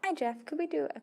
Hi Jeff, could we do a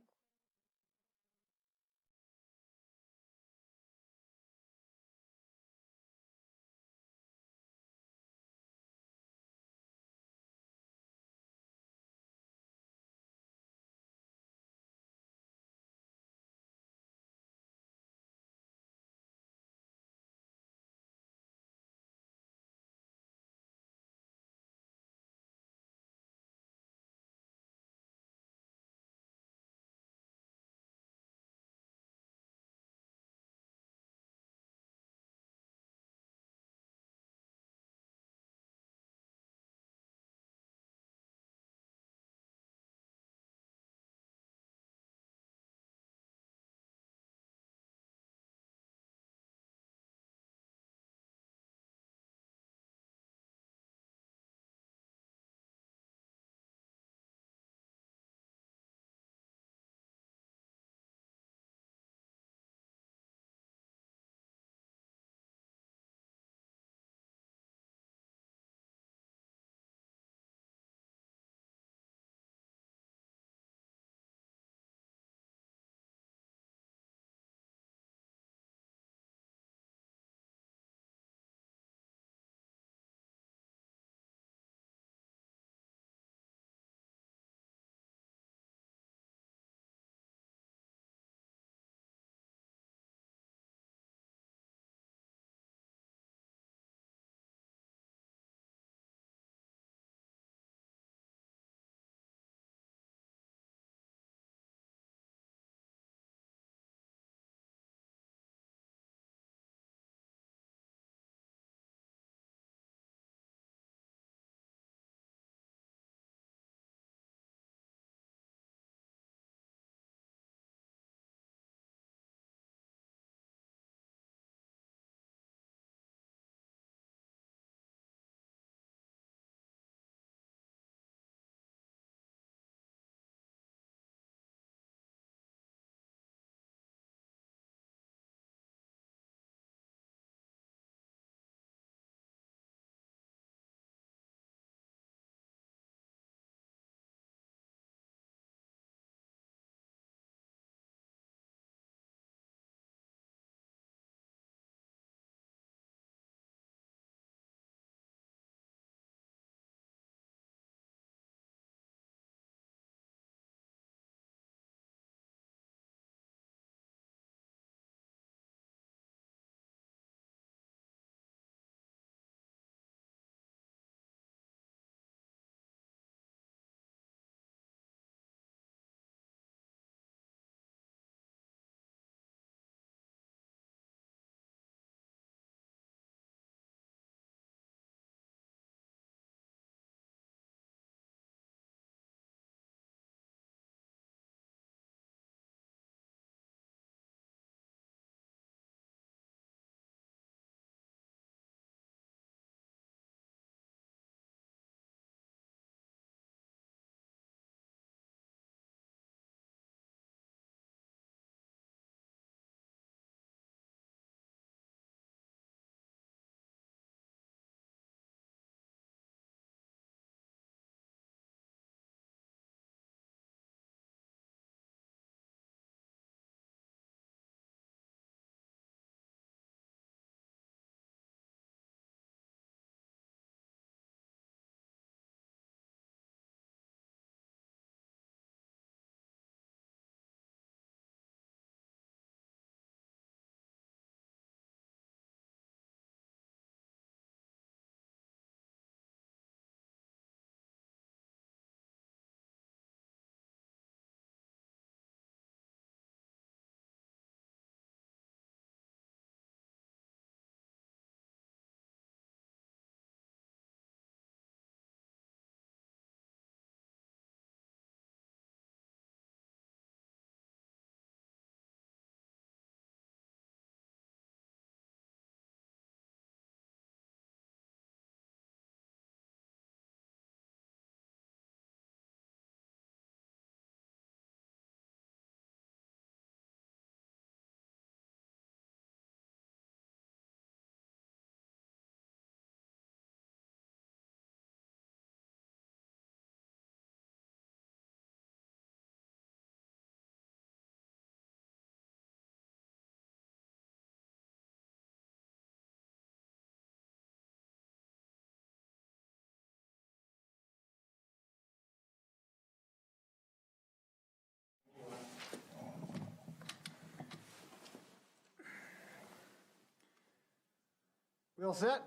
We all set?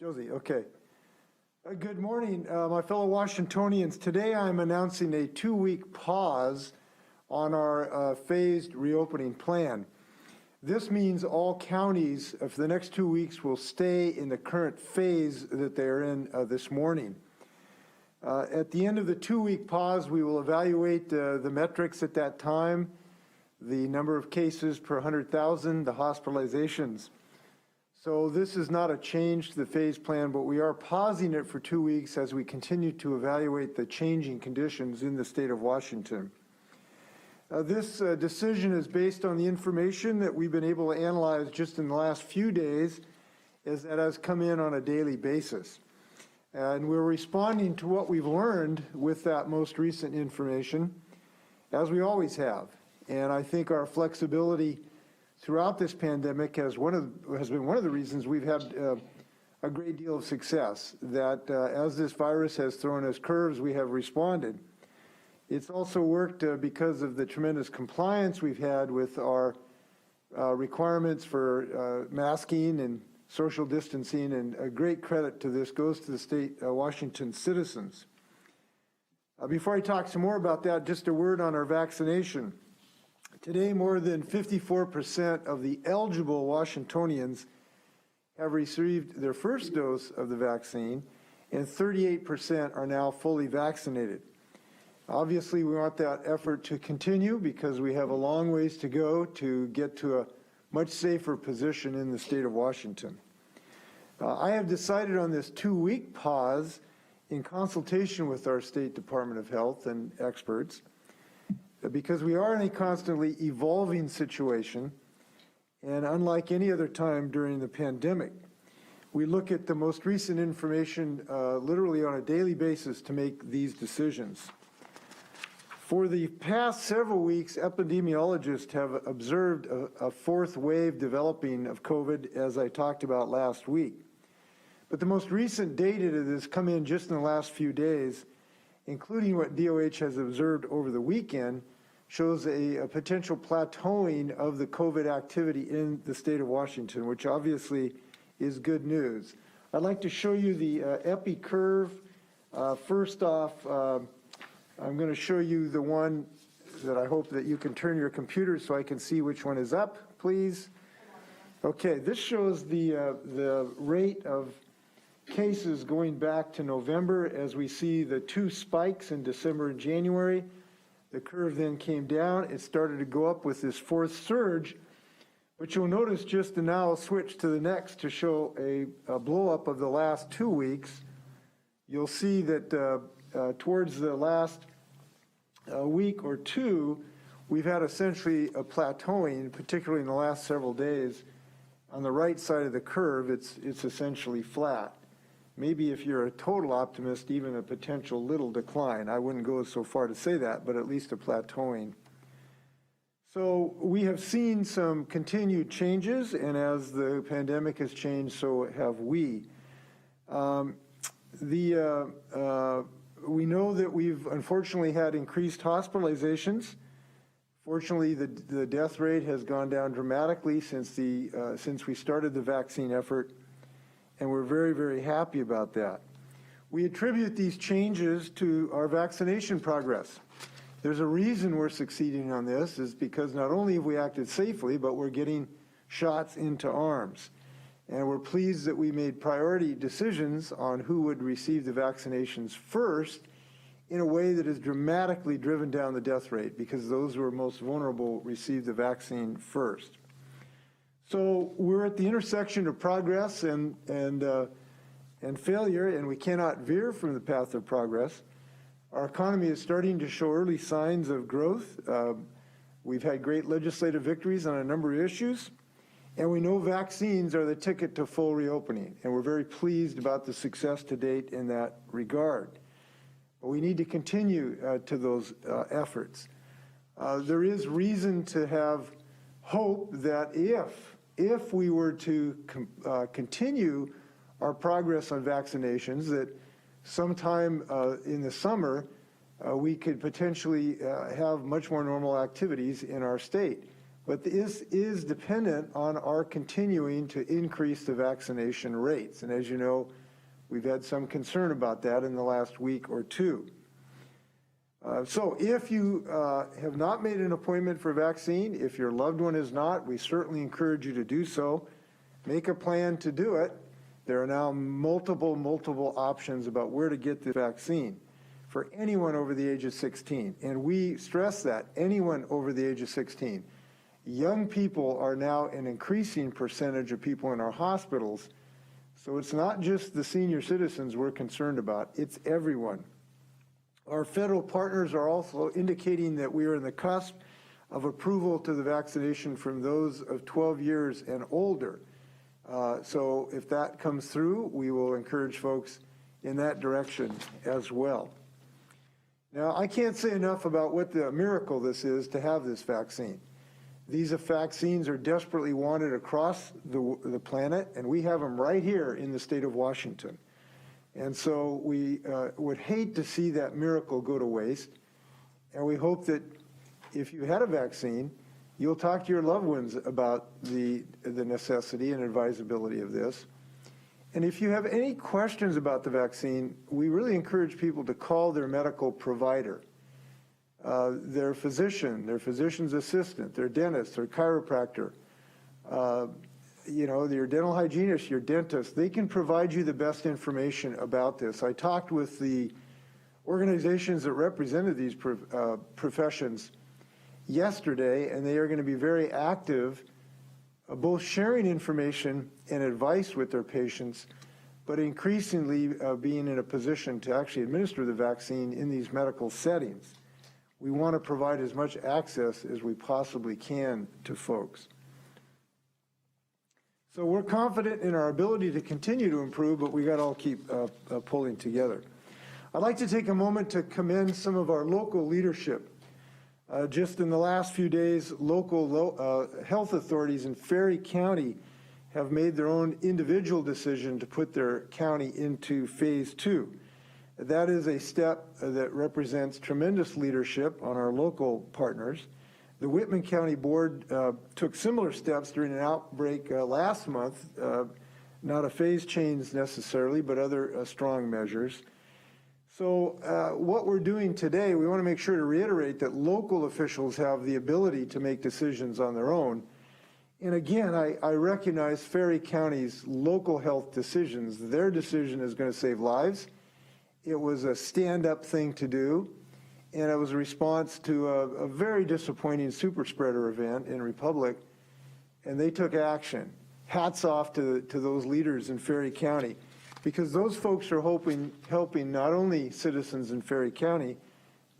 Josie, okay. Good morning, my fellow Washingtonians. Today I'm announcing a 2-week pause on our phased reopening plan. This means all counties for the next 2 weeks will stay in the current phase that they're in this morning. At the end of the 2-week pause, we will evaluate the metrics at that time, the number of cases per 100,000, the hospitalizations. So this is not a change to the phase plan, but we are pausing it for 2 weeks as we continue to evaluate the changing conditions in the state of Washington. This decision is based on the information that we've been able to analyze just in the last few days as that has come in on a daily basis. And we're responding to what we've learned with that most recent information, as we always have. And I think our flexibility throughout this pandemic has been one of the reasons we've had a great deal of success, that as this virus has thrown us curves, we have responded. It's also worked because of the tremendous compliance we've had with our requirements for masking and social distancing, and a great credit to this goes to the state Washington citizens. Before I talk some more about that, just a word on our vaccination. Today, more than 54% of the eligible Washingtonians have received their first dose of the vaccine, and 38% are now fully vaccinated. Obviously, we want that effort to continue because we have a long ways to go to get to a much safer position in the state of Washington. I have decided on this 2-week pause in consultation with our State Department of Health and experts, because we are in a constantly evolving situation, and unlike any other time during the pandemic, we look at the most recent information literally on a daily basis to make these decisions. For the past several weeks, epidemiologists have observed a fourth wave developing of COVID, as I talked about last week. But the most recent data that has come in just in the last few days, including what DOH has observed over the weekend, shows a potential plateauing of the COVID activity in the state of Washington, which obviously is good news. I'd like to show you the epi curve. First off, I'm going to show you the one that I hope that you can turn your computer so I can see which one is up, please. Okay, this shows the rate of cases going back to November as we see the 2 spikes in December and January. The curve then came down. It started to go up with this 4th surge, but you'll notice just now I'll switch to the next to show a blow up of the last 2 weeks. You'll see that towards the last week or two, we've had essentially a plateauing, particularly in the last several days. On the right side of the curve, it's essentially flat. Maybe if you're a total optimist, even a potential little decline. I wouldn't go so far to say that, but at least a plateauing. So we have seen some continued changes, and as the pandemic has changed, so have we. We know that we've unfortunately had increased hospitalizations. Fortunately, the death rate has gone down dramatically since we started the vaccine effort, and we're very, very happy about that. We attribute these changes to our vaccination progress. There's a reason we're succeeding on this, is because not only have we acted safely, but we're getting shots into arms. And we're pleased that we made priority decisions on who would receive the vaccinations first in a way that has dramatically driven down the death rate, because those who are most vulnerable received the vaccine first. So we're at the intersection of progress and failure, and we cannot veer from the path of progress. Our economy is starting to show early signs of growth. We've had great legislative victories on a number of issues. And we know vaccines are the ticket to full reopening, and we're very pleased about the success to date in that regard. But we need to continue to those efforts. There is reason to have hope that if we were to continue our progress on vaccinations, that sometime in the summer, we could potentially have much more normal activities in our state. But this is dependent on our continuing to increase the vaccination rates. And as you know, we've had some concern about that in the last week or two. So if you have not made an appointment for vaccine, if your loved one is not, we certainly encourage you to do so. Make a plan to do it. There are now multiple options about where to get the vaccine for anyone over the age of 16. And we stress that, anyone over the age of 16. Young people are now an increasing percentage of people in our hospitals. So it's not just the senior citizens we're concerned about, it's everyone. Our federal partners are also indicating that we are in the cusp of approval to the vaccination from those of 12 years and older. So if that comes through, we will encourage folks in that direction as well. Now, I can't say enough about what the miracle this is to have this vaccine. These vaccines are desperately wanted across the planet, and we have them right here in the state of Washington. And so we would hate to see that miracle go to waste. And we hope that if you had a vaccine, you'll talk to your loved ones about the necessity and advisability of this. And if you have any questions about the vaccine, we really encourage people to call their medical provider, their physician, their physician's assistant, their dentist, their chiropractor, you know, your dental hygienist, your dentist. They can provide you the best information about this. I talked with the organizations that represented these professions yesterday, and they are going to be very active, both sharing information and advice with their patients, but increasingly being in a position to actually administer the vaccine in these medical settings. We want to provide as much access as we possibly can to folks. So we're confident in our ability to continue to improve, but we got to all keep pulling together. I'd like to take a moment to commend some of our local leadership. Just in the last few days, local health authorities in Ferry County have made their own individual decision to put their county into phase 2. That is a step that represents tremendous leadership on our local partners. The Whitman County Board took similar steps during an outbreak last month, not a phase change necessarily, but other strong measures. So what we're doing today, we want to make sure to reiterate that local officials have the ability to make decisions on their own. And again, I recognize Ferry County's local health decisions. Their decision is going to save lives. It was a stand-up thing to do, and it was a response to a very disappointing super spreader event in Republic, and they took action. Hats off to those leaders in Ferry County, because those folks are helping not only citizens in Ferry County,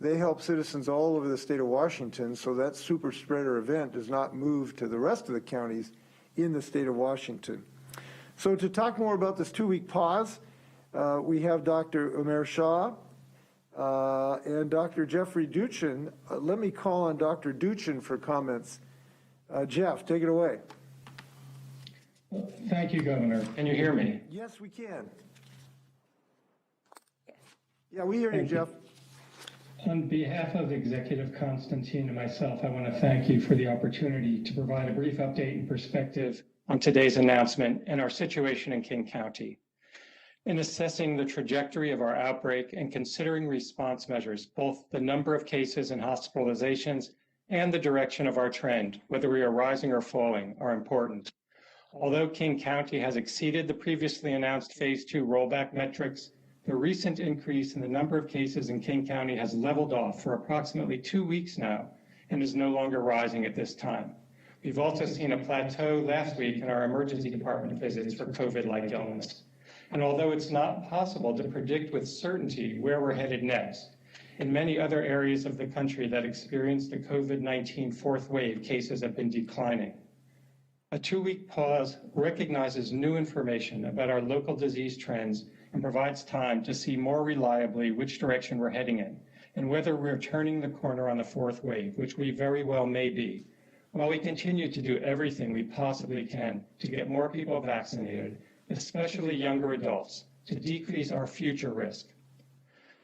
they help citizens all over the state of Washington, so that super spreader event does not move to the rest of the counties in the state of Washington. So to talk more about this 2-week pause, we have Dr. Umair Shah and Dr. Jeffrey Duchin. Let me call on Dr. Duchin for comments. Jeff, take it away. Thank you, Governor. Can you hear me? Yes, we can. Yeah, we hear you, Jeff. On behalf of Executive Constantine and myself, I want to thank you for the opportunity to provide a brief update and perspective on today's announcement and our situation in King County. In assessing the trajectory of our outbreak and considering response measures, both the number of cases and hospitalizations and the direction of our trend, whether we are rising or falling, are important. Although King County has exceeded the previously announced phase 2 rollback metrics, the recent increase in the number of cases in King County has leveled off for approximately 2 weeks now and is no longer rising at this time. We've also seen a plateau last week in our emergency department visits for COVID-like illness. And although it's not possible to predict with certainty where we're headed next, in many other areas of the country that experienced the COVID-19 fourth wave, cases have been declining. A 2-week pause recognizes new information about our local disease trends and provides time to see more reliably which direction we're heading in and whether we're turning the corner on the fourth wave, which we very well may be, while we continue to do everything we possibly can to get more people vaccinated, especially younger adults, to decrease our future risk.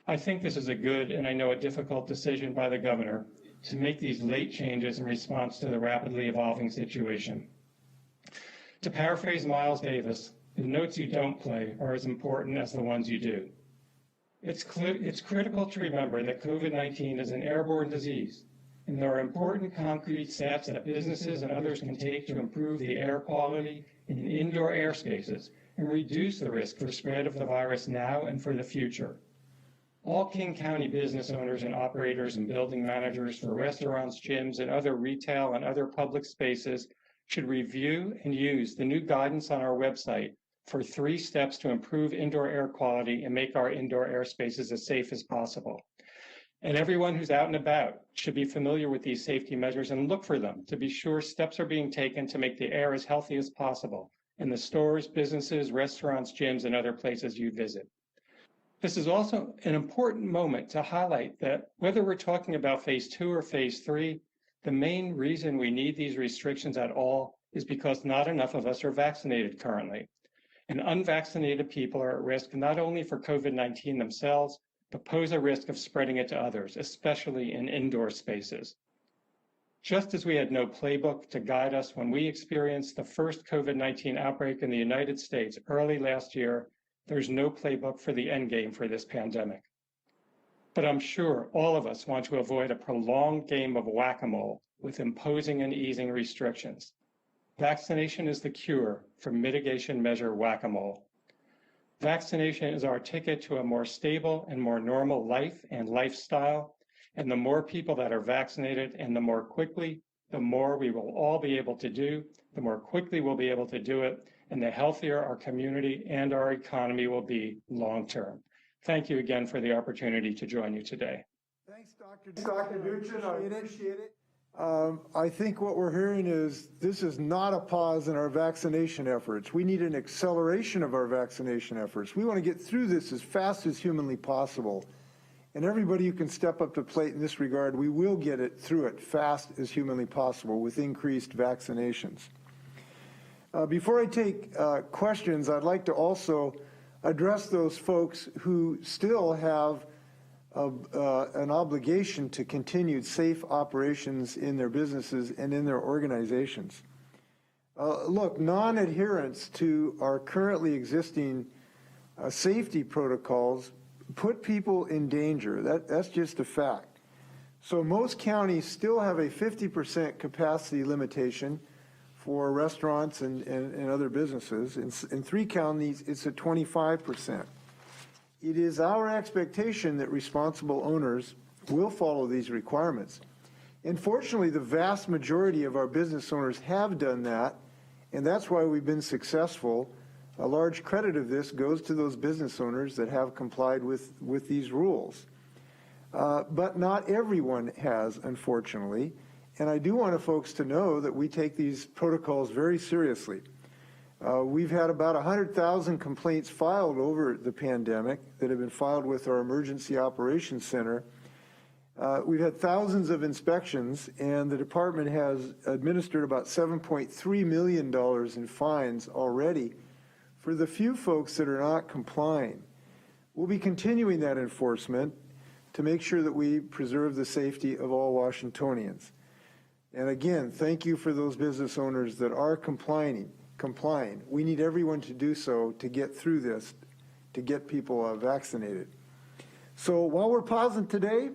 I think this is a good and I know a difficult decision by the governor, to make these late changes in response to the rapidly evolving situation. To paraphrase Miles Davis, the notes you don't play are as important as the ones you do. It's critical to remember that COVID-19 is an airborne disease, and there are important concrete steps that businesses and others can take to improve the air quality in indoor air spaces and reduce the risk for spread of the virus now and for the future. All King County business owners and operators and building managers for restaurants, gyms, and other retail and other public spaces should review and use the new guidance on our website for 3 steps to improve indoor air quality and make our indoor air spaces as safe as possible. And everyone who's out and about should be familiar with these safety measures and look for them to be sure steps are being taken to make the air as healthy as possible in the stores, businesses, restaurants, gyms, and other places you visit. This is also an important moment to highlight that whether we're talking about phase 2 or phase 3, the main reason we need these restrictions at all is because not enough of us are vaccinated currently. And unvaccinated people are at risk not only for COVID-19 themselves, but pose a risk of spreading it to others, especially in indoor spaces. Just as we had no playbook to guide us when we experienced the first COVID-19 outbreak in the United States early last year, there's no playbook for the end game for this pandemic. But I'm sure all of us want to avoid a prolonged game of whack-a-mole with imposing and easing restrictions. Vaccination is the cure for mitigation measure whack-a-mole. Vaccination is our ticket to a more stable and more normal life and lifestyle. And the more people that are vaccinated and the more quickly, the more we will all be able to do, the more quickly we'll be able to do it, and the healthier our community and our economy will be long-term. Thank you again for the opportunity to join you today. Thanks, Dr. Duchin. I appreciate it. I think what we're hearing is this is not a pause in our vaccination efforts. We need an acceleration of our vaccination efforts. We want to get through this as fast as humanly possible. And everybody who can step up to the plate in this regard, we will get it through it fast as humanly possible with increased vaccinations. Before I take questions, I'd like to also address those folks who still have an obligation to continued safe operations in their businesses and in their organizations. Look, non-adherence to our currently existing safety protocols put people in danger. That's just a fact. So most counties still have a 50% capacity limitation for restaurants and other businesses. In 3 counties, it's at 25%. It is our expectation that responsible owners will follow these requirements. And fortunately, the vast majority of our business owners have done that, and that's why we've been successful. A large credit of this goes to those business owners that have complied with these rules. But not everyone has, unfortunately. And I do want folks to know that we take these protocols very seriously. We've had about 100,000 complaints filed over the pandemic that have been filed with our Emergency Operations Center. We've had thousands of inspections, and the department has administered about $7.3 million in fines already for the few folks that are not complying. We'll be continuing that enforcement to make sure that we preserve the safety of all Washingtonians. And again, thank you for those business owners that are complying. We need everyone to do so to get through this, to get people vaccinated. So while we're pausing today,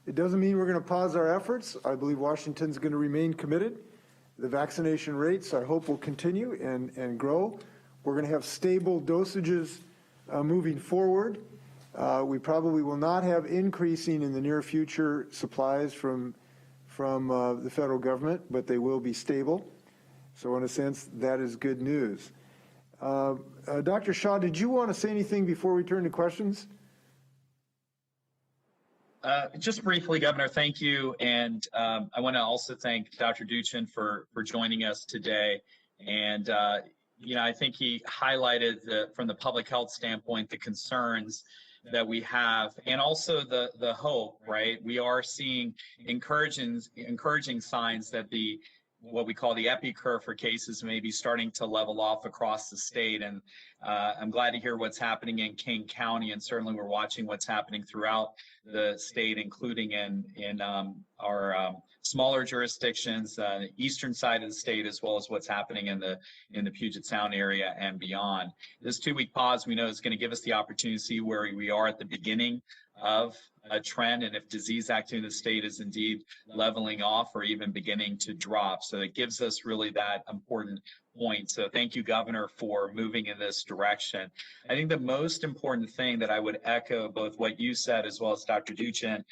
it doesn't mean we're going to pause our efforts. I believe Washington's going to remain committed. The vaccination rates, I hope, will continue and grow. We're going to have stable dosages moving forward. We probably will not have increasing in the near future supplies from the federal government, but they will be stable. So in a sense, that is good news. Dr. Shaw, did you want to say anything before we turn to questions? Just briefly, Governor, thank you. And I want to also thank Dr. Duchin for joining us today. And I think he highlighted from the public health standpoint, the concerns that we have, and also the hope, right? We are seeing encouraging signs that what we call the epi curve for cases may be starting to level off across the state. And I'm glad to hear what's happening in King County, and certainly we're watching what's happening throughout the state, including in our smaller jurisdictions, eastern side of the state, as well as what's happening in the Puget Sound area and beyond. This 2-week pause, we know, is going to give us the opportunity to see where we are at the beginning of a trend and if disease activity in the state is indeed leveling off or even beginning to drop. So it gives us really that important point. So thank you, Governor, for moving in this direction. I think the most important thing that I would echo both what you said as well as Dr. Duchin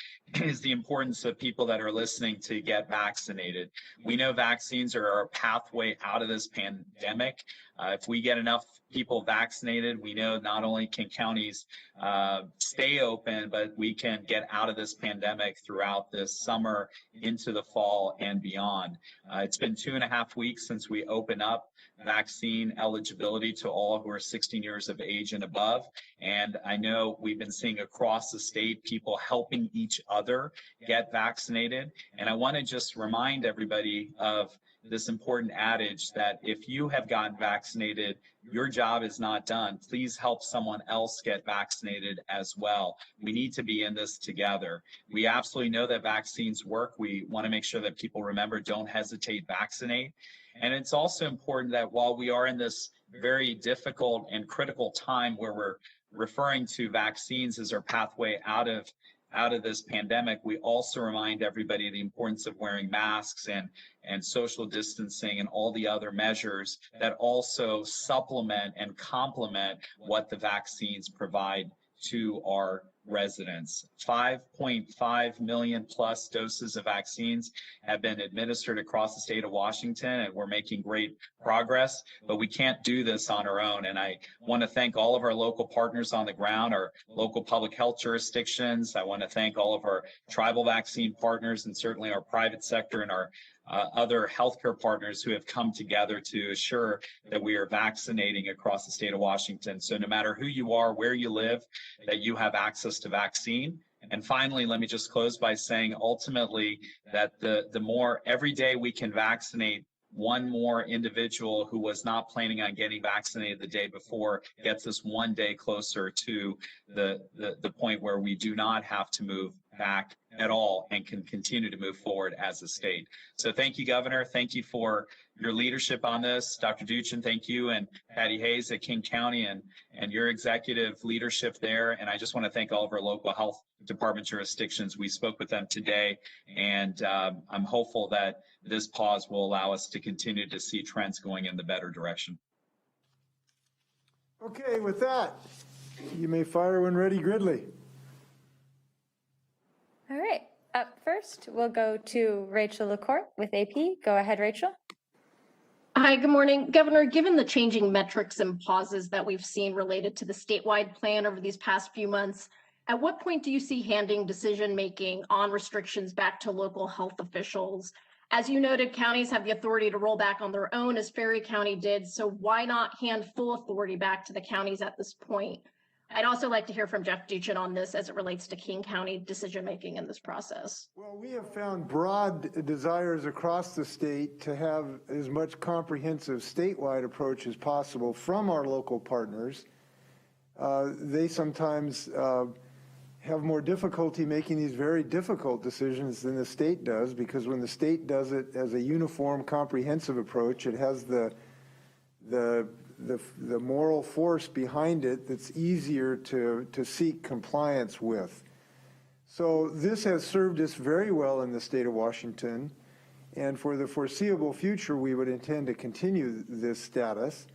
is the importance of people that are listening to get vaccinated. We know vaccines are our pathway out of this pandemic. If we get enough people vaccinated, we know not only can counties stay open, but we can get out of this pandemic throughout this summer into the fall and beyond. It's been 2.5 weeks since we opened up vaccine eligibility to all who are 16 years of age and above. And I know we've been seeing across the state people helping each other get vaccinated. And I want to just remind everybody of this important adage that if you have gotten vaccinated, your job is not done. Please help someone else get vaccinated as well. We need to be in this together. We absolutely know that vaccines work. We want to make sure that people remember, don't hesitate, vaccinate. And it's also important that while we are in this very difficult and critical time where we're referring to vaccines as our pathway out of this pandemic, we also remind everybody the importance of wearing masks and social distancing and all the other measures that also supplement and complement what the vaccines provide to our residents. 5.5 million plus doses of vaccines have been administered across the state of Washington, and we're making great progress, but we can't do this on our own. And I want to thank all of our local partners on the ground, our local public health jurisdictions. I want to thank all of our tribal vaccine partners and certainly our private sector and our other healthcare partners who have come together to assure that we are vaccinating across the state of Washington. So no matter who you are, where you live, that you have access to vaccine. And finally, let me just close by saying ultimately that the more every day we can vaccinate one more individual who was not planning on getting vaccinated the day before gets us one day closer to the point where we do not have to move back at all and can continue to move forward as a state. So thank you, Governor. Thank you for your leadership on this. Dr. Duchin, thank you, and Patty Hayes at King County and your executive leadership there. And I just want to thank all of our local health department jurisdictions. We spoke with them today, and I'm hopeful that this pause will allow us to continue to see trends going in the better direction. Okay, with that, you may fire when ready, Gridley. All right, up first, we'll go to Rachel LaCourte with AP. Go ahead, Rachel. Hi, good morning. Governor, given the changing metrics and pauses that we've seen related to the statewide plan over these past few months, at what point do you see handing decision-making on restrictions back to local health officials? As you noted, counties have the authority to roll back on their own, as Ferry County did, so why not hand full authority back to the counties at this point? I'd also like to hear from Jeff Duchin on this as it relates to King County decision-making in this process. Well, we have found broad desires across the state to have as much comprehensive statewide approach as possible from our local partners. They sometimes have more difficulty making these very difficult decisions than the state does, because when the state does it as a uniform, comprehensive approach, it has the moral force behind it that's easier to seek compliance with. So this has served us very well in the state of Washington, and for the foreseeable future, we would intend to continue this status.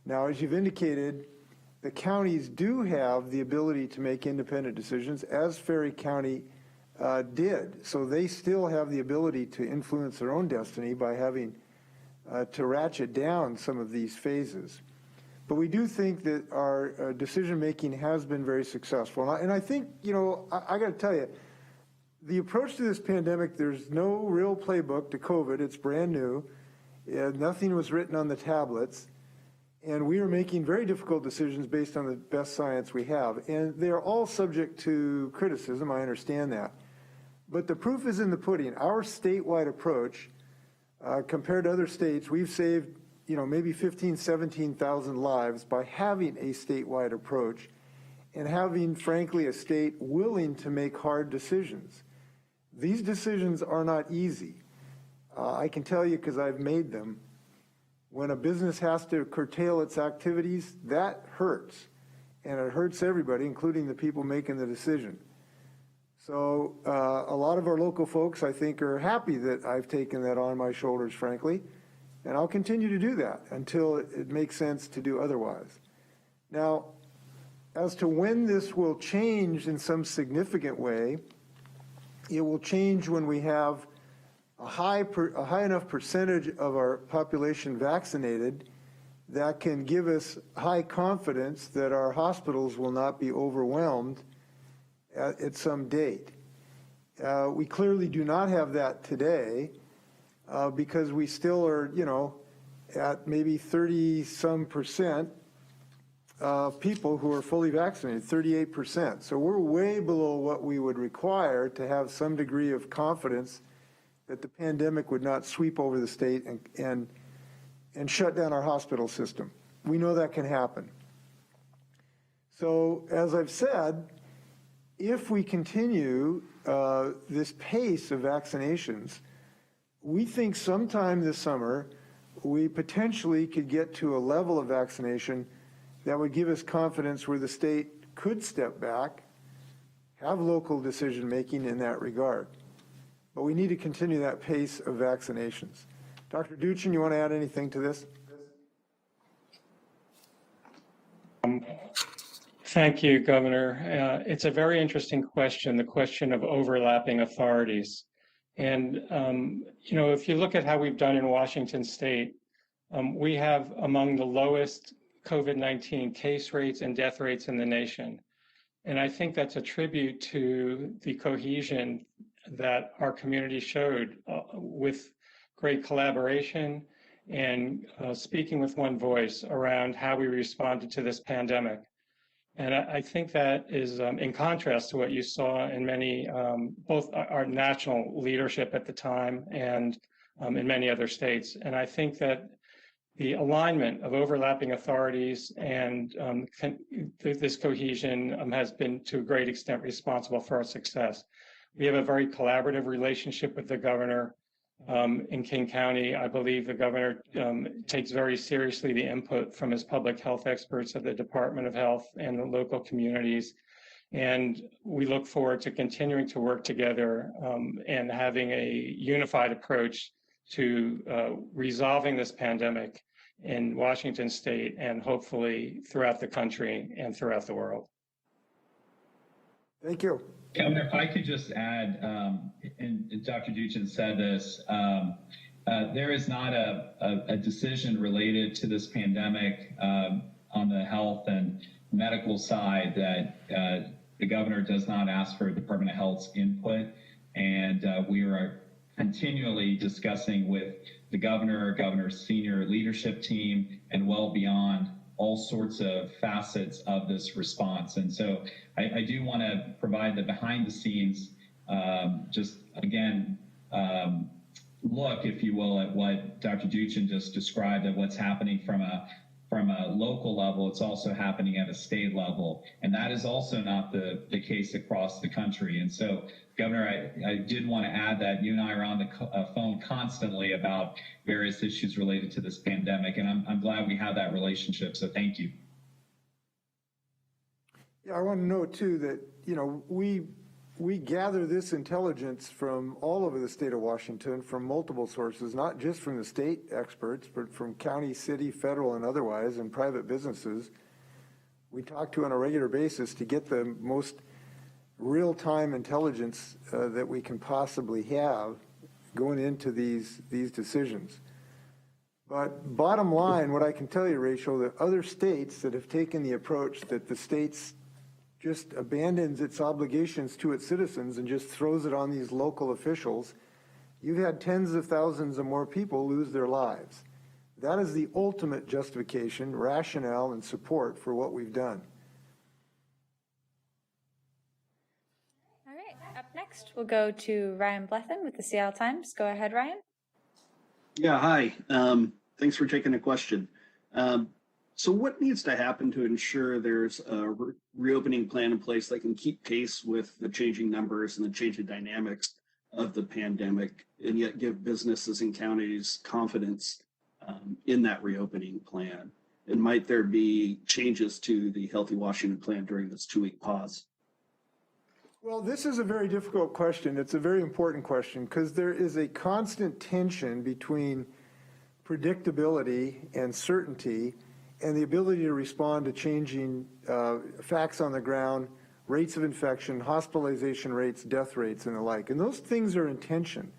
Now, as you've indicated, the counties do have the ability to make independent decisions, as Ferry County did. So they still have the ability to influence their own destiny by having to ratchet down some of these phases. But we do think that our decision-making has been very successful. And I think, you know, I got to tell you, the approach to this pandemic, there's no real playbook to COVID. It's brand new. Nothing was written on the tablets. And we are making very difficult decisions based on the best science we have. And they're all subject to criticism, I understand that. But the proof is in the pudding. Our statewide approach, compared to other states, we've saved maybe 15, 17,000 lives by having a statewide approach and having, frankly, a state willing to make hard decisions. These decisions are not easy. I can tell you because I've made them. When a business has to curtail its activities, that hurts. And it hurts everybody, including the people making the decision. So a lot of our local folks, I think, are happy that I've taken that on my shoulders, frankly. And I'll continue to do that until it makes sense to do otherwise. Now, as to when this will change in some significant way, it will change when we have a high enough percentage of our population vaccinated that can give us high confidence that our hospitals will not be overwhelmed at some date. We clearly do not have that today because we still are, at maybe 30-some% of people who are fully vaccinated, 38%. So we're way below what we would require to have some degree of confidence that the pandemic would not sweep over the state and shut down our hospital system. We know that can happen. So as I've said, if we continue this pace of vaccinations, we think sometime this summer, we potentially could get to a level of vaccination that would give us confidence where the state could step back, have local decision-making in that regard. But we need to continue that pace of vaccinations. Dr. Duchin, you want to add anything to this? Thank you, Governor. It's a very interesting question, the question of overlapping authorities. And, if you look at how we've done in Washington State, we have among the lowest COVID-19 case rates and death rates in the nation. And I think that's a tribute to the cohesion that our community showed with great collaboration and speaking with one voice around how we responded to this pandemic. And I think that is in contrast to what you saw in many, both our national leadership at the time and in many other states. And I think that the alignment of overlapping authorities and this cohesion has been to a great extent responsible for our success. We have a very collaborative relationship with the governor in King County. I believe the governor takes very seriously the input from his public health experts at the Department of Health and the local communities. And we look forward to continuing to work together and having a unified approach to resolving this pandemic in Washington State and hopefully throughout the country and throughout the world. Thank you. Governor, if I could just add, and Dr. Duchin said this, there is not a decision related to this pandemic on the health and medical side that the governor does not ask for Department of Health's input. And we are continually discussing with the governor's senior leadership team and well beyond all sorts of facets of this response. And so I do want to provide the behind the scenes, just again, look, if you will, at what Dr. Duchin just described, of what's happening from a local level. It's also happening at a state level. And that is also not the case across the country. And so, Governor, I did want to add that you and I are on the phone constantly about various issues related to this pandemic. And I'm glad we have that relationship. So thank you. Yeah, I want to note too that, we gather this intelligence from all over the state of Washington, from multiple sources, not just from the state experts, but from county, city, federal, and otherwise, and private businesses. We talk to on a regular basis to get the most real-time intelligence that we can possibly have going into these decisions. But bottom line, what I can tell you, Rachel, that other states that have taken the approach that the states just abandons its obligations to its citizens and just throws it on these local officials, you've had tens of thousands of more people lose their lives. That is the ultimate justification, rationale, and support for what we've done. All right, up next, we'll go to Ryan Blethyn with the Seattle Times. Go ahead, Ryan. Yeah, hi. Thanks for taking the question. So what needs to happen to ensure there's a reopening plan in place that can keep pace with the changing numbers and the changing dynamics of the pandemic, and yet give businesses and counties confidence in that reopening plan? And might there be changes to the Healthy Washington plan during this 2-week pause? Well, this is a very difficult question. It's a very important question because there is a constant tension between predictability and certainty and the ability to respond to changing facts on the ground, rates of infection, hospitalization rates, death rates, and the like. And those things are in tension.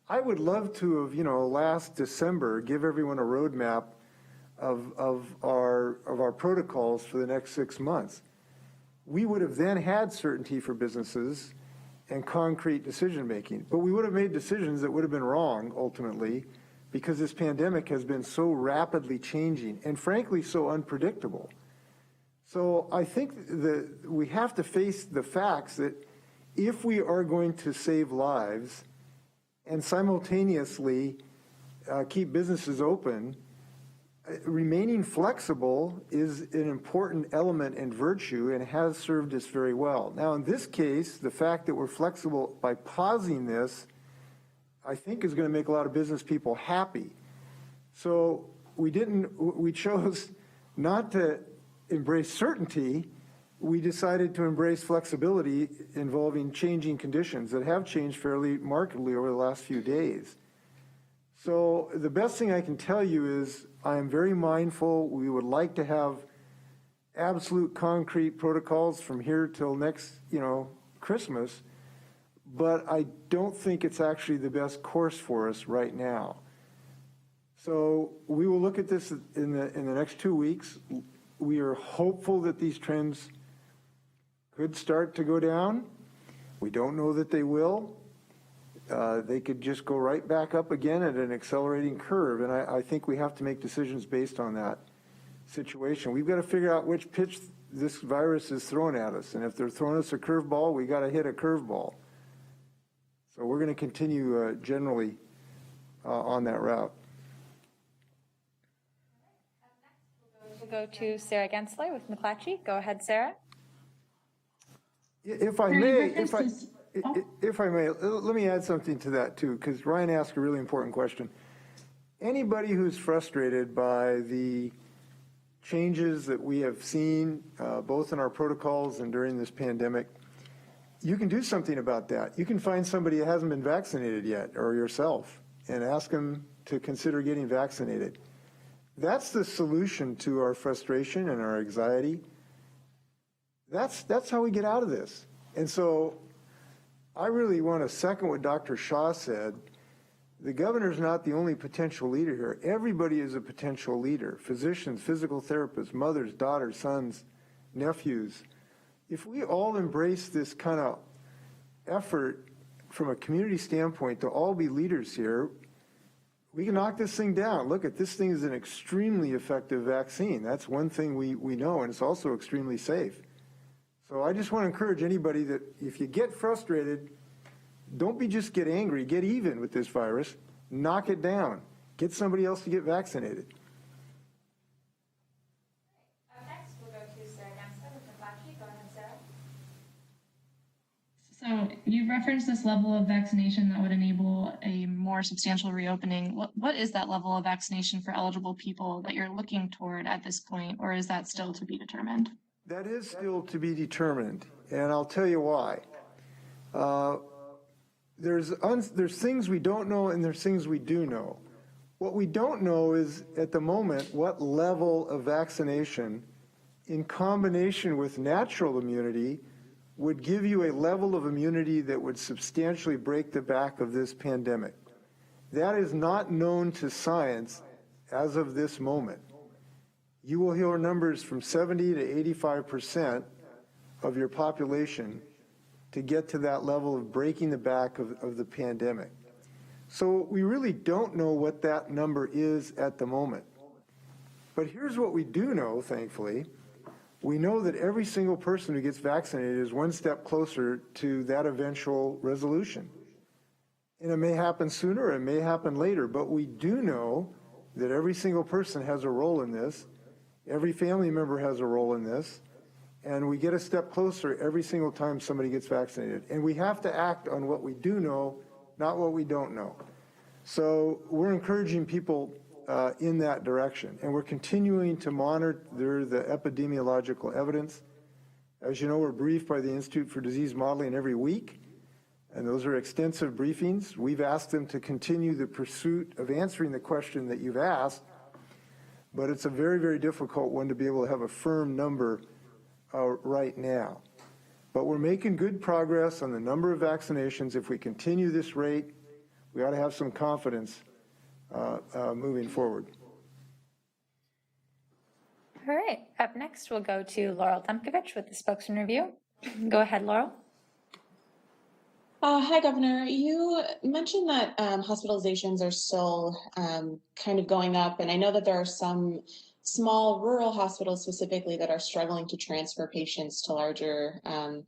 I would love to have, last December, give everyone a roadmap of our protocols for the next 6 months. We would have then had certainty for businesses and concrete decision making, but we would have made decisions that would have been wrong ultimately because this pandemic has been so rapidly changing and frankly so unpredictable. So I think that we have to face the facts that if we are going to save lives and simultaneously keep businesses open, remaining flexible is an important element and virtue and has served us very well. Now, in this case, the fact that we're flexible by pausing this, I think is going to make a lot of business people happy. So we chose not to embrace certainty. We decided to embrace flexibility involving changing conditions that have changed fairly markedly over the last few days. So the best thing I can tell you is I am very mindful. We would like to have absolute concrete protocols from here till next, Christmas, but I don't think it's actually the best course for us right now. So we will look at this in the next 2 weeks. We are hopeful that these trends could start to go down. We don't know that they will. They could just go right back up again at an accelerating curve. And I think we have to make decisions based on that situation. We've got to figure out which pitch this virus is throwing at us. And if they're throwing us a curveball, we got to hit a curveball. So we're going to continue generally on that route. We'll go to Sarah Gensler with McClatchy. Go ahead, Sarah. If I may, let me add something to that too, because Ryan asked a really important question. Anybody who's frustrated by the changes that we have seen, both in our protocols and during this pandemic, you can do something about that. You can find somebody that hasn't been vaccinated yet, or yourself, and ask them to consider getting vaccinated. That's the solution to our frustration and our anxiety. That's how we get out of this. And so I really want to second what Dr. Shaw said. The governor's not the only potential leader here. Everybody is a potential leader. Physicians, physical therapists, mothers, daughters, sons, nephews. If we all embrace this kind of effort from a community standpoint to all be leaders here, we can knock this thing down. Look, this thing is an extremely effective vaccine. That's one thing we know, and it's also extremely safe. So I just want to encourage anybody that if you get frustrated, don't just get angry, get even with this virus, knock it down, get somebody else to get vaccinated. Up next, we'll go to Sarah Gensler with McClatchy. Go ahead, Sarah. So you referenced this level of vaccination that would enable a more substantial reopening. What is that level of vaccination for eligible people that you're looking toward at this point, or is that still to be determined? That is still to be determined, and I'll tell you why. There's things we don't know and there's things we do know. What we don't know is, at the moment, what level of vaccination in combination with natural immunity would give you a level of immunity that would substantially break the back of this pandemic. That is not known to science as of this moment. You will hear numbers from 70 to 85% of your population to get to that level of breaking the back of the pandemic. So we really don't know what that number is at the moment. But here's what we do know, thankfully. We know that every single person who gets vaccinated is one step closer to that eventual resolution. And it may happen sooner, it may happen later, but we do know that every single person has a role in this, every family member has a role in this, and we get a step closer every single time somebody gets vaccinated. And we have to act on what we do know, not what we don't know. So we're encouraging people in that direction, and we're continuing to monitor the epidemiological evidence. As you know, we're briefed by the Institute for Disease Modeling every week, and those are extensive briefings. We've asked them to continue the pursuit of answering the question that you've asked, but it's a very, very difficult one to be able to have a firm number right now. But we're making good progress on the number of vaccinations. If we continue this rate, we ought to have some confidence moving forward. All right, up next, we'll go to Laurel Demkovich with the spokesman review. Go ahead, Laurel. Hi, Governor. You mentioned that hospitalizations are still kind of going up, and I know that there are some small rural hospitals specifically that are struggling to transfer patients to larger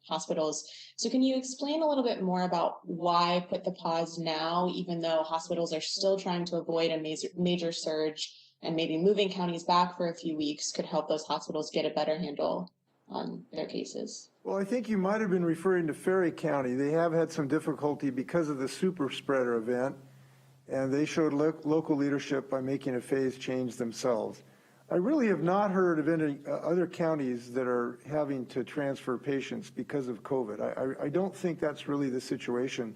hospitals. So can you explain a little bit more about why put the pause now, even though hospitals are still trying to avoid a major surge, and maybe moving counties back for a few weeks could help those hospitals get a better handle on their cases? Well, I think you might have been referring to Ferry County. They have had some difficulty because of the super spreader event, and they showed local leadership by making a phase change themselves. I really have not heard of any other counties that are having to transfer patients because of COVID. I don't think that's really the situation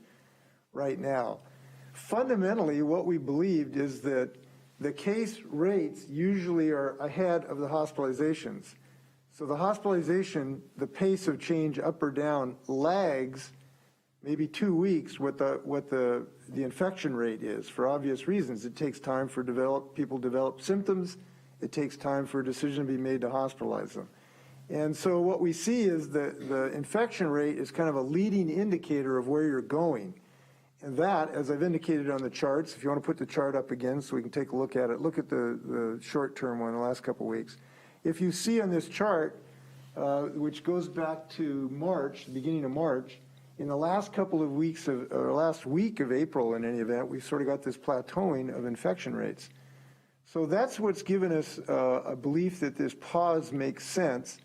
right now. Fundamentally, what we believed is that the case rates usually are ahead of the hospitalizations. So the hospitalization, the pace of change up or down lags maybe 2 weeks what the infection rate is, for obvious reasons. It takes time for people to develop symptoms. It takes time for a decision to be made to hospitalize them. And so what we see is that the infection rate is kind of a leading indicator of where you're going. And that, as I've indicated on the charts, if you want to put the chart up again so we can take a look at it, look at the short-term one the last couple of weeks. If you see on this chart, which goes back to March, the beginning of March, in the last couple of weeks or last week of April in any event, we've sort of got this plateauing of infection rates. So that's what's given us a belief that this pause makes sense.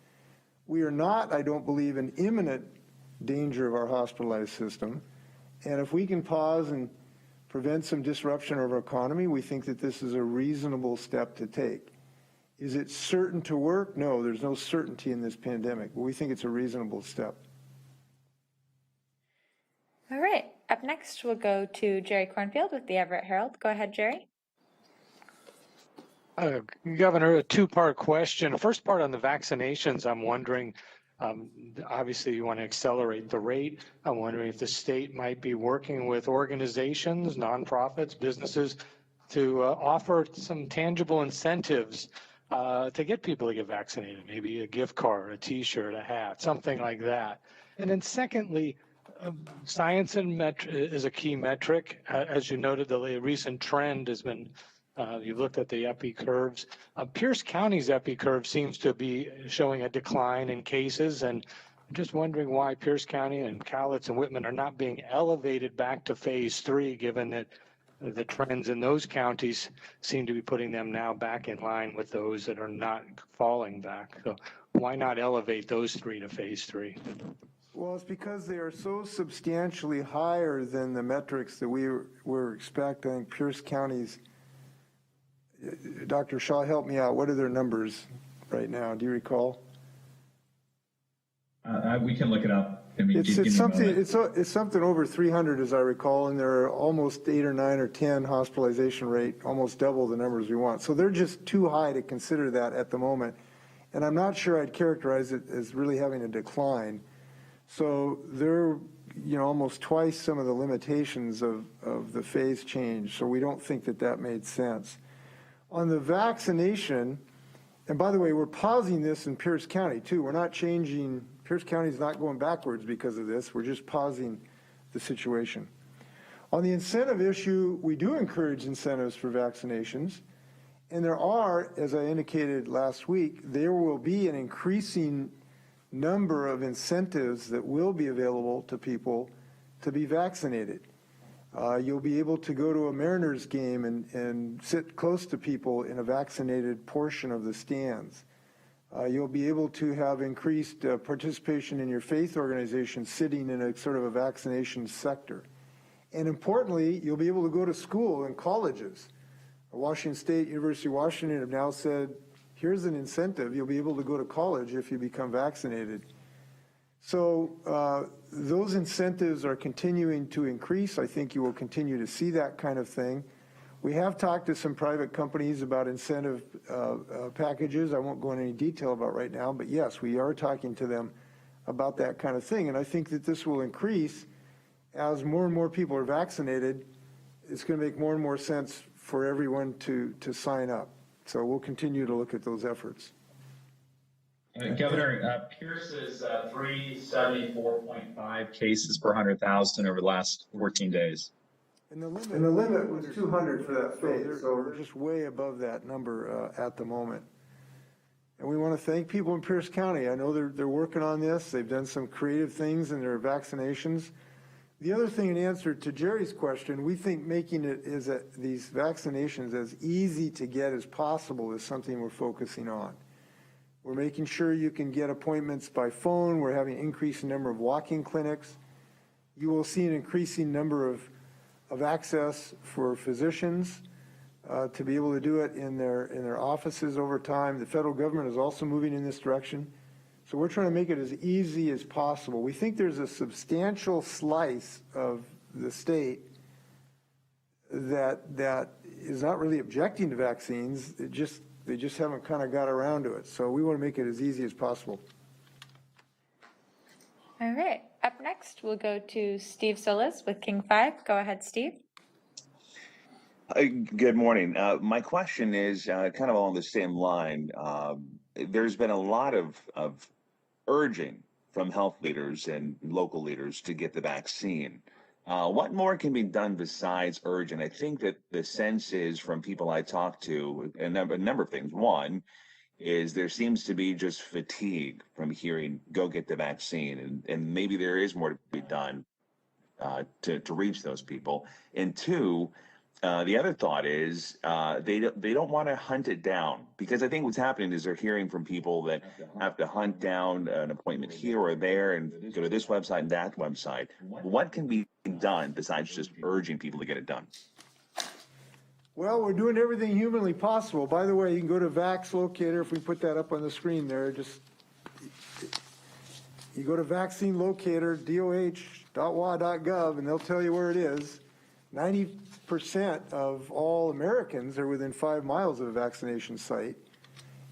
We are not, I don't believe, in imminent danger of our hospitalized system. And if we can pause and prevent some disruption of our economy, we think that this is a reasonable step to take. Is it certain to work? No, there's no certainty in this pandemic, but we think it's a reasonable step. All right, up next, we'll go to Jerry Cornfield with the Everett Herald. Go ahead, Jerry. Governor, a two-part question. First part on the vaccinations, I'm wondering, obviously you want to accelerate the rate. I'm wondering if the state might be working with organizations, nonprofits, businesses to offer some tangible incentives to get people to get vaccinated, maybe a gift card, a t-shirt, a hat, something like that. And then secondly, science and is a key metric. As you noted, the recent trend has been you've looked at the epi curves. Pierce County's epi curve seems to be showing a decline in cases, and I'm just wondering why Pierce County and Cowlitz and Whitman are not being elevated back to phase 3, given that the trends in those counties seem to be putting them now back in line with those that are not falling back. So why not elevate those 3 to phase 3? Well, it's because they are so substantially higher than the metrics that we were expecting. Pierce County's, Dr. Shaw, help me out. What are their numbers right now? Do you recall? We can look it up. I mean, it's something over 300, as I recall, and there are almost 8 or 9 or 10 hospitalization rate, almost double the numbers we want. So they're just too high to consider that at the moment. And I'm not sure I'd characterize it as really having a decline. So they're, almost twice some of the limitations of the phase change. So we don't think that that made sense. On the vaccination, and by the way, we're pausing this in Pierce County too. We're not changing, Pierce County is not going backwards because of this. We're just pausing the situation. On the incentive issue, we do encourage incentives for vaccinations. And there are, as I indicated last week, there will be an increasing number of incentives that will be available to people to be vaccinated. You'll be able to go to a Mariners game and sit close to people in a vaccinated portion of the stands. You'll be able to have increased participation in your faith organization sitting in a sort of a vaccination sector. And importantly, you'll be able to go to school and colleges. Washington State, University of Washington have now said, here's an incentive. You'll be able to go to college if you become vaccinated. So those incentives are continuing to increase. I think you will continue to see that kind of thing. We have talked to some private companies about incentive packages. I won't go into any detail about right now, but yes, we are talking to them about that kind of thing. And I think that this will increase as more and more people are vaccinated. It's going to make more and more sense for everyone to sign up. So we'll continue to look at those efforts. Governor, Pierce is 374.5 cases per 100,000 over the last 14 days. And the limit was 200 for that phase, so we're just way above that number at the moment. And we want to thank people in Pierce County. I know they're working on this. They've done some creative things in their vaccinations. The other thing, in answer to Jerry's question, we think making it these vaccinations as easy to get as possible is something we're focusing on. We're making sure you can get appointments by phone. We're having an increasing number of walk-in clinics. You will see an increasing number of access for physicians to be able to do it in their offices over time. The federal government is also moving in this direction. So we're trying to make it as easy as possible. We think there's a substantial slice of the state that is not really objecting to vaccines. They just haven't kind of got around to it. So we want to make it as easy as possible. All right. Up next, we'll go to Steve Solis with King 5. Go ahead, Steve. Good morning. My question is kind of along the same line. There's been a lot of urging from health leaders and local leaders to get the vaccine. What more can be done besides urging? I think that the sense is from people I talk to, a number of things. One is there seems to be just fatigue from hearing, go get the vaccine. And maybe there is more to be done to reach those people. And two, the other thought is they don't want to hunt it down, because I think what's happening is they're hearing from people that have to hunt down an appointment here or there and go to this website and that website. What can be done besides just urging people to get it done? Well, we're doing everything humanly possible. By the way, you can go to Vax Locator. If we put that up on the screen there, you go to vaccine locator, doh.wa.gov, and they'll tell you where it is. 90% of all Americans are within 5 miles of a vaccination site.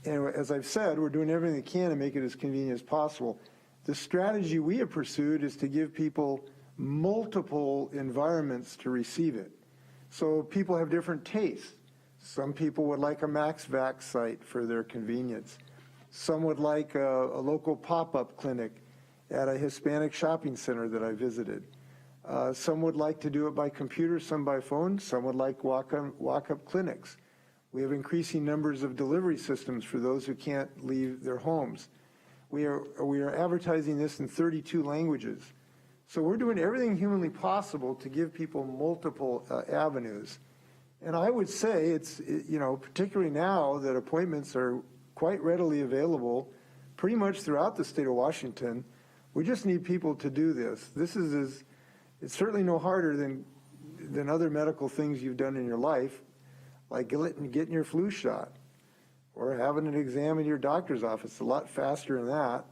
And as I've said, we're doing everything we can to make it as convenient as possible. The strategy we have pursued is to give people multiple environments to receive it. So people have different tastes. Some people would like a MaxVax site for their convenience. Some would like a local pop-up clinic at a Hispanic shopping center that I visited. Some would like to do it by computer, some by phone. Some would like walk-up clinics. We have increasing numbers of delivery systems for those who can't leave their homes. We are advertising this in 32 languages. So we're doing everything humanly possible to give people multiple avenues. And I would say it's, particularly now that appointments are quite readily available pretty much throughout the state of Washington, we just need people to do this. It's certainly no harder than other medical things you've done in your life, like getting your flu shot or having an exam in your doctor's office. It's a lot faster than that.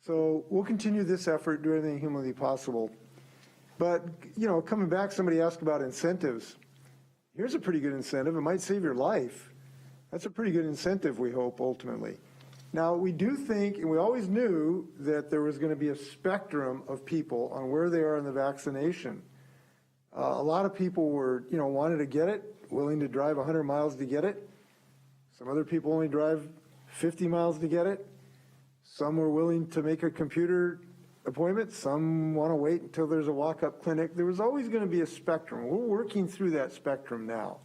So we'll continue this effort, do everything humanly possible. But, coming back, somebody asked about incentives. Here's a pretty good incentive. It might save your life. That's a pretty good incentive, we hope, ultimately. Now, we do think, and we always knew, that there was going to be a spectrum of people on where they are in the vaccination. A lot of people were, wanted to get it, willing to drive 100 miles to get it. Some other people only drive 50 miles to get it. Some were willing to make a computer appointment. Some want to wait until there's a walk-up clinic. There was always going to be a spectrum. We're working through that spectrum now.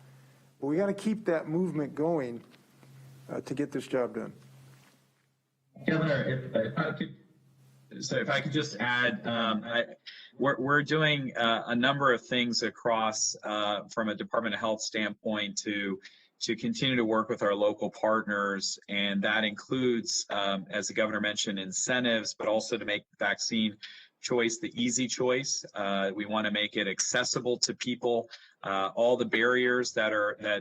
But we got to keep that movement going to get this job done. Governor, if I could So if I could just add, we're doing a number of things across from a Department of Health standpoint to continue to work with our local partners, and that includes, as the governor mentioned, incentives, but also to make vaccine choice the easy choice. We want to make it accessible to people. All the barriers that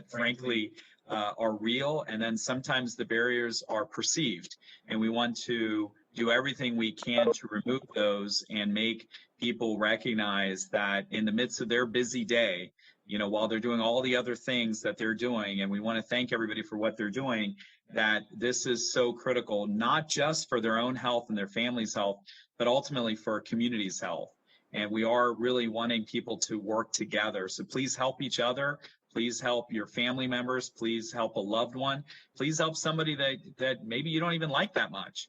frankly are real, and then sometimes the barriers are perceived, and we want to do everything we can to remove those and make people recognize that in the midst of their busy day, while they're doing all the other things that they're doing, and we want to thank everybody for what they're doing, that this is so critical, not just for their own health and their family's health, but ultimately for our community's health. And we are really wanting people to work together. So please help each other. Please help your family members. Please help a loved one. Please help somebody that maybe you don't even like that much.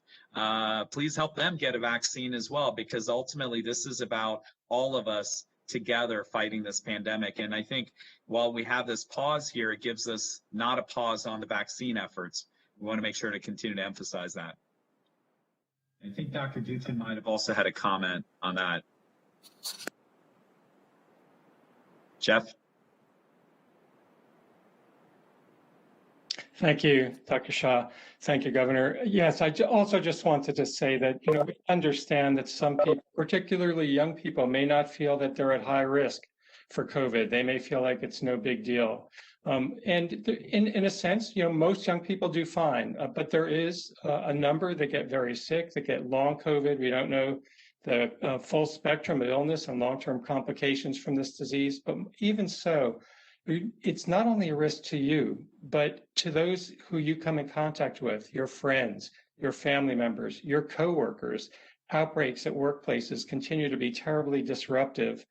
Please help them get a vaccine as well, because ultimately this is about all of us together fighting this pandemic. And I think while we have this pause here, it gives us not a pause on the vaccine efforts. We want to make sure to continue to emphasize that. I think Dr. Duton might have also had a comment on that. Jeff? Thank you, Dr. Shah. Thank you, Governor. Yes, I also just wanted to say that, we understand that some people, particularly young people, may not feel that they're at high risk for COVID. They may feel like it's no big deal. And in a sense, most young people do fine, but there is a number that get very sick, that get long COVID. We don't know the full spectrum of illness and long-term complications from this disease, but even so, it's not only a risk to you, but to those who you come in contact with, your friends, your family members, your coworkers. Outbreaks at workplaces continue to be terribly disruptive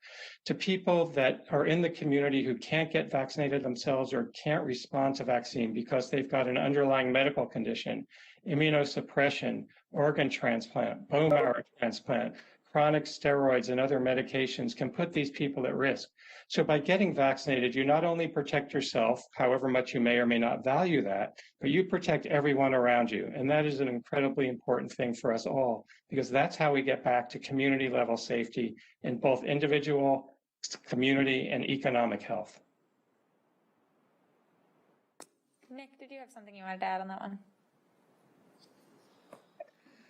to people that are in the community who can't get vaccinated themselves or can't respond to vaccine because they've got an underlying medical condition, immunosuppression, organ transplant, bone marrow transplant, chronic steroids and other medications can put these people at risk. So by getting vaccinated, you not only protect yourself, however much you may or may not value that, but you protect everyone around you. And that is an incredibly important thing for us all, because that's how we get back to community level safety in both individual, community, and economic health. Nick, did you have something you wanted to add on that one?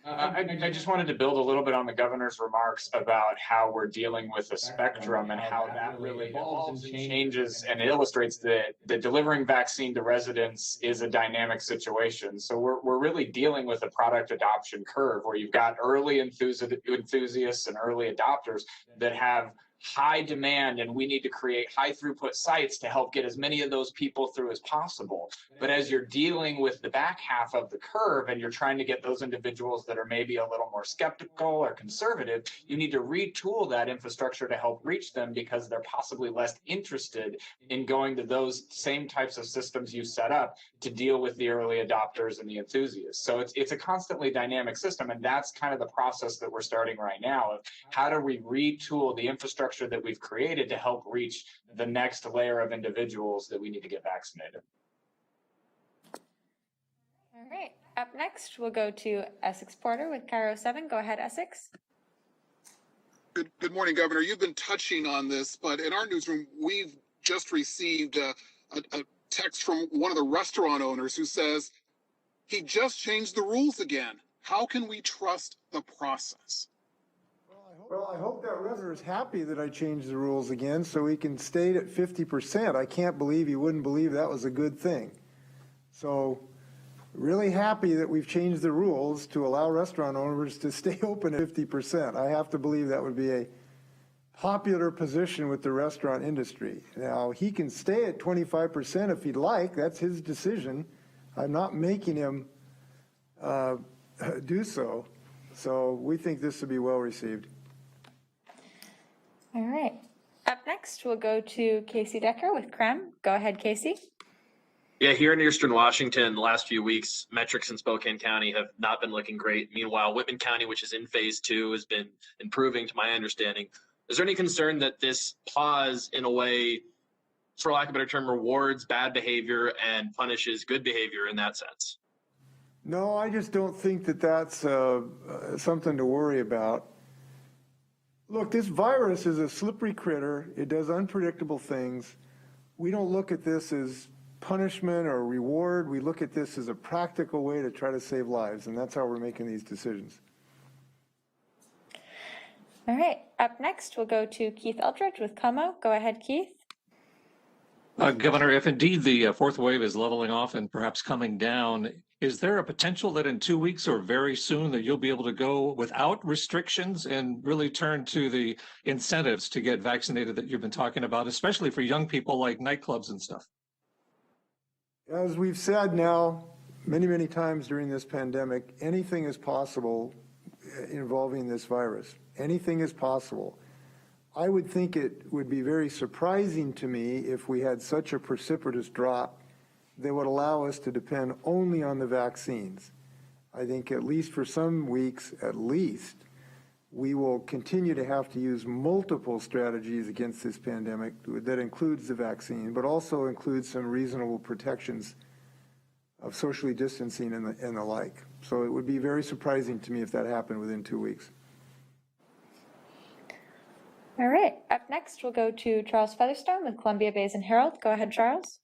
I just wanted to build a little bit on the governor's remarks about how we're dealing with the spectrum and how that really evolves and changes, and illustrates that delivering vaccine to residents is a dynamic situation. So we're really dealing with a product adoption curve where you've got early enthusiasts and early adopters that have high demand, and we need to create high throughput sites to help get as many of those people through as possible. But as you're dealing with the back half of the curve and you're trying to get those individuals that are maybe a little more skeptical or conservative, you need to retool that infrastructure to help reach them, because they're possibly less interested in going to those same types of systems you set up to deal with the early adopters and the enthusiasts. So it's a constantly dynamic system, and that's kind of the process that we're starting right now of how do we retool the infrastructure that we've created to help reach the next layer of individuals that we need to get vaccinated. All right, up next, we'll go to Essex Porter with Cairo 7. Go ahead, Essex. Good morning, Governor. You've been touching on this, but in our newsroom, we've just received a text from one of the restaurant owners who says he just changed the rules again. How can we trust the process? Well, I hope that restaurant is happy that I changed the rules again so he can stay at 50%. I can't believe he wouldn't believe that was a good thing. So really happy that we've changed the rules to allow restaurant owners to stay open at 50%. I have to believe that would be a popular position with the restaurant industry. Now, he can stay at 25% if he'd like. That's his decision. I'm not making him do so. So we think this will be well received. All right. Up next, we'll go to Casey Decker with CREM. Go ahead, Casey. Yeah, here in Eastern Washington, the last few weeks, metrics in Spokane County have not been looking great. Meanwhile, Whitman County, which is in phase 2, has been improving to my understanding. Is there any concern that this pause, in a way, for lack of a better term, rewards bad behavior and punishes good behavior in that sense? No, I just don't think that that's something to worry about. Look, this virus is a slippery critter. It does unpredictable things. We don't look at this as punishment or reward. We look at this as a practical way to try to save lives, and that's how we're making these decisions. All right, up next, we'll go to Keith Eldridge with Como. Go ahead, Keith. Governor, if indeed the fourth wave is leveling off and perhaps coming down, is there a potential that in 2 weeks or very soon that you'll be able to go without restrictions and really turn to the incentives to get vaccinated that you've been talking about, especially for young people like nightclubs and stuff? As we've said now many, many times during this pandemic, anything is possible involving this virus. Anything is possible. I would think it would be very surprising to me if we had such a precipitous drop that would allow us to depend only on the vaccines. I think at least for some weeks, at least, we will continue to have to use multiple strategies against this pandemic that includes the vaccine, but also includes some reasonable protections of socially distancing and the like. So it would be very surprising to me if that happened within 2 weeks. All right, up next, we'll go to Charles Featherstone with Columbia Basin Herald. Go ahead, Charles.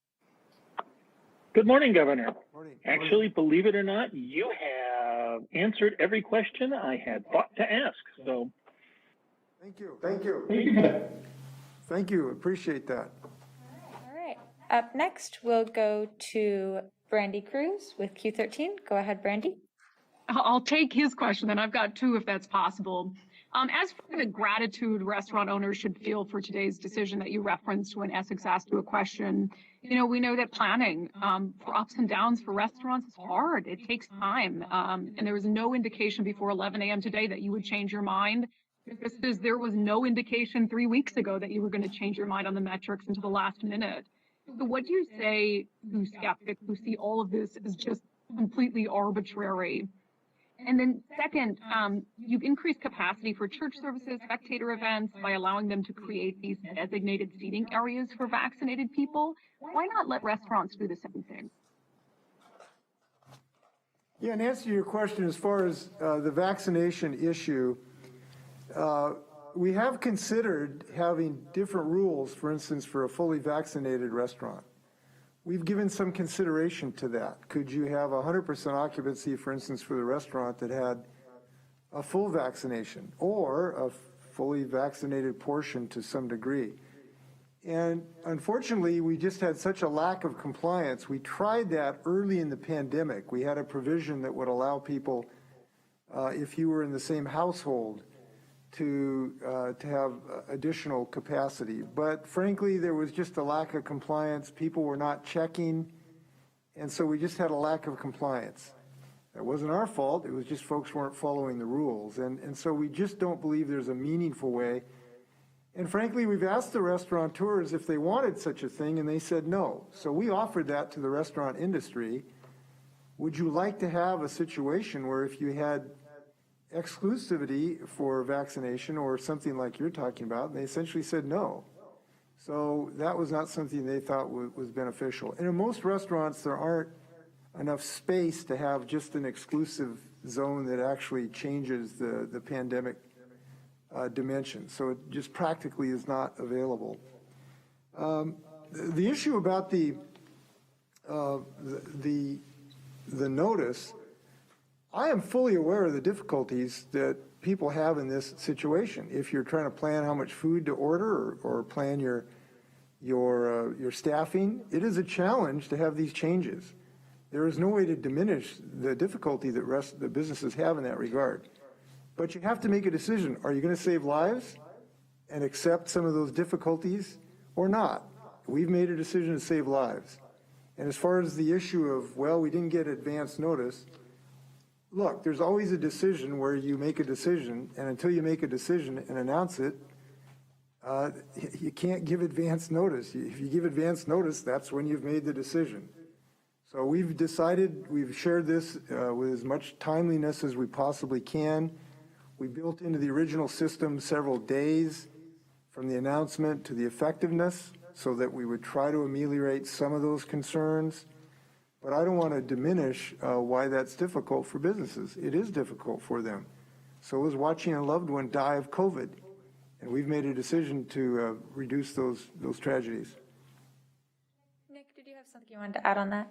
Good morning, Governor. Morning. Actually, believe it or not, you have answered every question I had thought to ask. So, Thank you. Thank you. Thank you for that. Thank you. Appreciate that. All right, up next, we'll go to Brandy Cruz with Q13. Go ahead, Brandy. I'll take his question, and I've got two if that's possible. As for the gratitude restaurant owners should feel for today's decision that you referenced when Essex asked you a question, you know, we know that planning for ups and downs for restaurants is hard. It takes time. And there was no indication before 11 a.m. today that you would change your mind. Just as there was no indication 3 weeks ago that you were going to change your mind on the metrics until the last minute. So what do you say to skeptics who see all of this as just completely arbitrary? And then second, you've increased capacity for church services, spectator events by allowing them to create these designated seating areas for vaccinated people. Why not let restaurants do the same thing? Yeah, and answer to your question as far as the vaccination issue, we have considered having different rules, for instance, for a fully vaccinated restaurant. We've given some consideration to that. Could you have 100% occupancy, for instance, for the restaurant that had a full vaccination or a fully vaccinated portion to some degree? And unfortunately, we just had such a lack of compliance. We tried that early in the pandemic. We had a provision that would allow people, if you were in the same household, to have additional capacity. But frankly, there was just a lack of compliance. People were not checking, and so we just had a lack of compliance. It wasn't our fault. It was just folks weren't following the rules. And so we just don't believe there's a meaningful way. And frankly, we've asked the restaurateurs if they wanted such a thing, and they said no. So we offered that to the restaurant industry. Would you like to have a situation where if you had exclusivity for vaccination or something like you're talking about, and they essentially said no. So that was not something they thought was beneficial. And in most restaurants, there aren't enough space to have just an exclusive zone that actually changes the pandemic dimension. So it just practically is not available. The issue about the notice, I am fully aware of the difficulties that people have in this situation. If you're trying to plan how much food to order or plan your staffing, it is a challenge to have these changes. There is no way to diminish the difficulty that the businesses have in that regard. But you have to make a decision. Are you going to save lives and accept some of those difficulties or not? We've made a decision to save lives. And as far as the issue of, well, we didn't get advance notice, look, there's always a decision where you make a decision, and until you make a decision and announce it, you can't give advance notice. If you give advance notice, that's when you've made the decision. So we've decided, we've shared this with as much timeliness as we possibly can. We built into the original system several days from the announcement to the effectiveness so that we would try to ameliorate some of those concerns. But I don't want to diminish why that's difficult for businesses. It is difficult for them. So is watching a loved one die of COVID. And we've made a decision to reduce those tragedies. Nick, did you have something you wanted to add on that?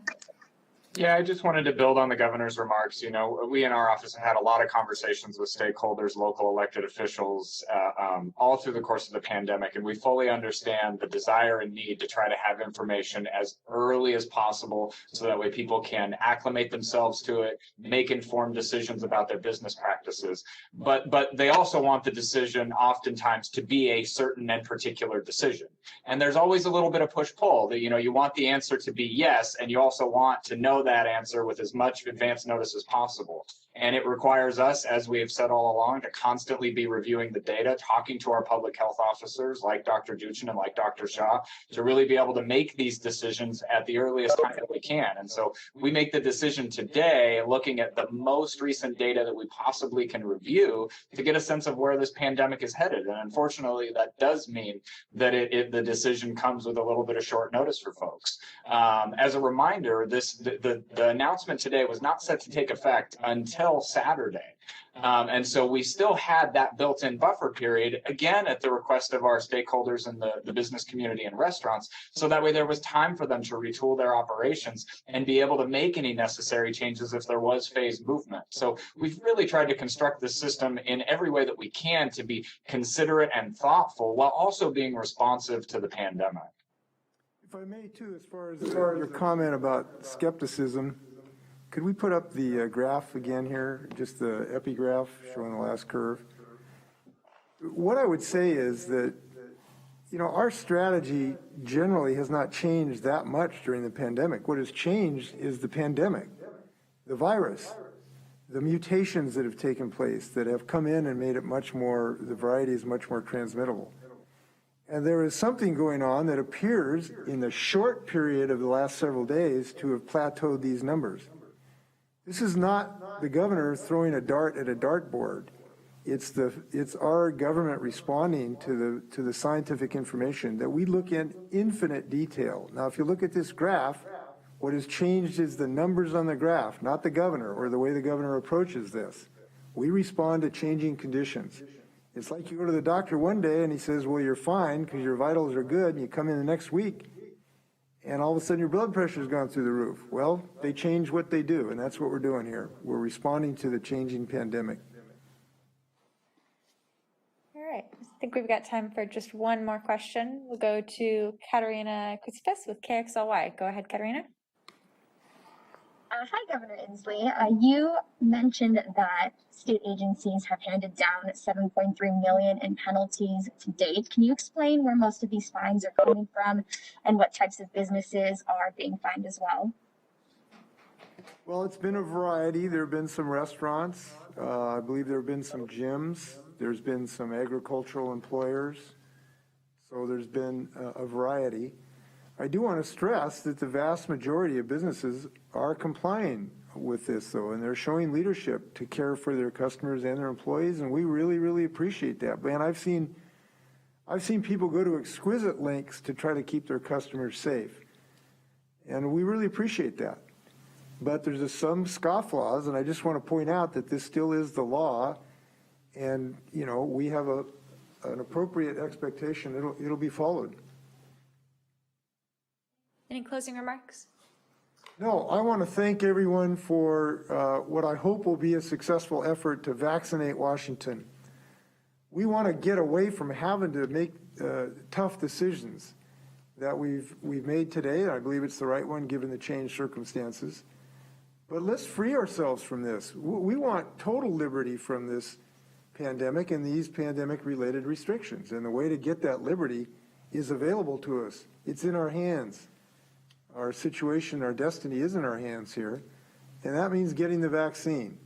Yeah, I just wanted to build on the governor's remarks. You know, we in our office have had a lot of conversations with stakeholders, local elected officials, all through the course of the pandemic, and we fully understand the desire and need to try to have information as early as possible so that way people can acclimate themselves to it, make informed decisions about their business practices. But they also want the decision oftentimes to be a certain and particular decision. And there's always a little bit of push-pull that, you know, you want the answer to be yes, and you also want to know that answer with as much advance notice as possible. And it requires us, as we have said all along, to constantly be reviewing the data, talking to our public health officers like Dr. Duchin and like Dr. Shah, to really be able to make these decisions at the earliest time that we can. And so we make the decision today looking at the most recent data that we possibly can review to get a sense of where this pandemic is headed. And unfortunately, that does mean that the decision comes with a little bit of short notice for folks. As a reminder, the announcement today was not set to take effect until Saturday. And so we still had that built-in buffer period, again, at the request of our stakeholders in the business community and restaurants. So that way there was time for them to retool their operations and be able to make any necessary changes if there was phased movement. So we've really tried to construct the system in every way that we can to be considerate and thoughtful while also being responsive to the pandemic. If I may too, as far as your comment about skepticism, could we put up the graph again here, just the epigraph showing the last curve? What I would say is that, you know, our strategy generally has not changed that much during the pandemic. What has changed is the pandemic, the virus, the mutations that have taken place that have come in and made it much more, the variety is much more transmittable. And there is something going on that appears in the short period of the last several days to have plateaued these numbers. This is not the governor throwing a dart at a dartboard. It's our government responding to the scientific information that we look in infinite detail. Now, if you look at this graph, what has changed is the numbers on the graph, not the governor or the way the governor approaches this. We respond to changing conditions. It's like you go to the doctor one day and he says, well, you're fine because your vitals are good, and you come in the next week and all of a sudden your blood pressure has gone through the roof. Well, they change what they do, and that's what we're doing here. We're responding to the changing pandemic. All right, I think we've got time for just one more question. We'll go to Katerina Kutspas with KXLY. Go ahead, Katerina. Hi, Governor Inslee. You mentioned that state agencies have handed down $7.3 million in penalties to date. Can you explain where most of these fines are coming from and what types of businesses are being fined as well? Well, it's been a variety. There have been some restaurants. I believe there have been some gyms. There's been some agricultural employers. So there's been a variety. I do want to stress that the vast majority of businesses are complying with this, though, and they're showing leadership to care for their customers and their employees, and we really, really appreciate that. Man, I've seen people go to exquisite lengths to try to keep their customers safe, and we really appreciate that. But there's some scofflaws, and I just want to point out that this still is the law, and you know we have an appropriate expectation it'll be followed. Any closing remarks? No, I want to thank everyone for what I hope will be a successful effort to vaccinate Washington. We want to get away from having to make tough decisions that we've made today. I believe it's the right one given the changed circumstances. But let's free ourselves from this. We want total liberty from this pandemic and these pandemic-related restrictions. And the way to get that liberty is available to us. It's in our hands. Our situation, our destiny is in our hands here, and that means getting the vaccine.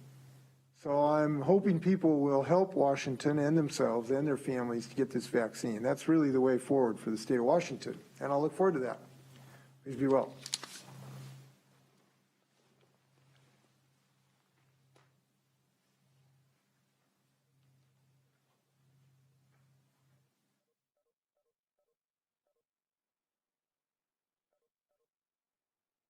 So I'm hoping people will help Washington and themselves and their families to get this vaccine. That's really the way forward for the state of Washington, and I'll look forward to that. Please be well.